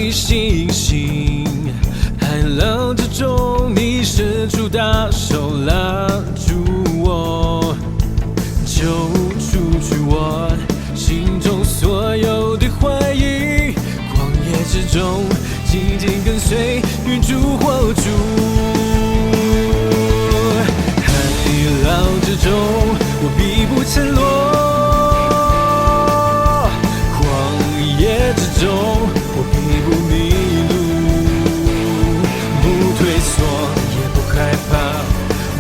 的星星。海浪之中，你伸出大手拉住我，救出去我心中所有的怀疑。旷野之中，紧紧跟随，云柱火柱。海浪之中，我必不沉落。旷野之中，我必不迷路。不退缩，也不害怕，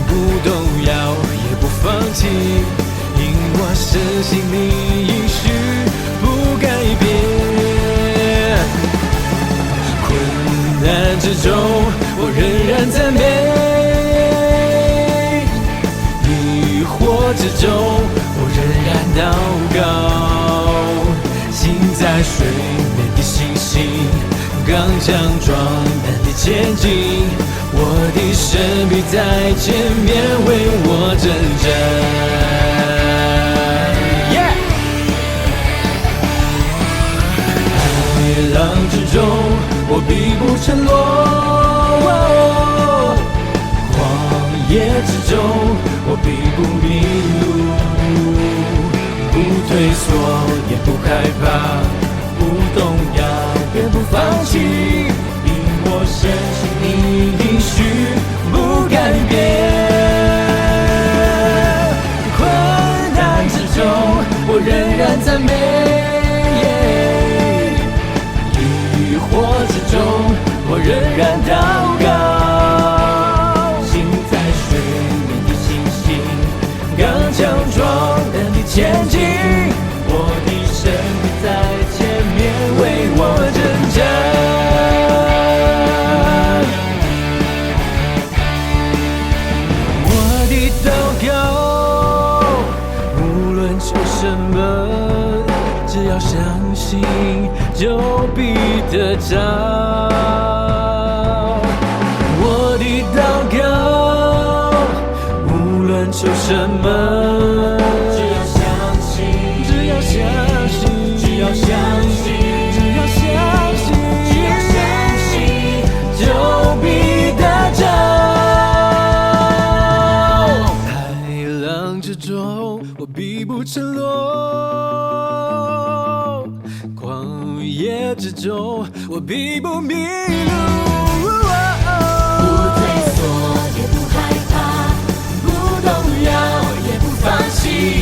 不动摇，也不放弃，因我深信你应许不改变。困难之中，我仍然赞美；疑惑之中，我仍然祷告。行在水面的星星，刚强壮胆地前进，我的神必在前面为我征战。海浪之中，我必不沉落。旷野之中，我必不迷路。不退缩，也不害怕，不动摇，也不放弃，因我深信你应许不改变。困难之中，我仍然赞美；疑惑之中，我仍然祷告。行在水面的星星，刚强壮胆地前进，我的神必在前面为我征战。我的祷告，无论求什么，只要相信就必得着。我的祷告，无论求什么，只要相信，只要相信，只要相信，只要相信，只要相信，就必得着。海浪之中，我必不沉落；旷野之中，我必不迷路。不退缩，也不害怕，不动摇，也不放弃，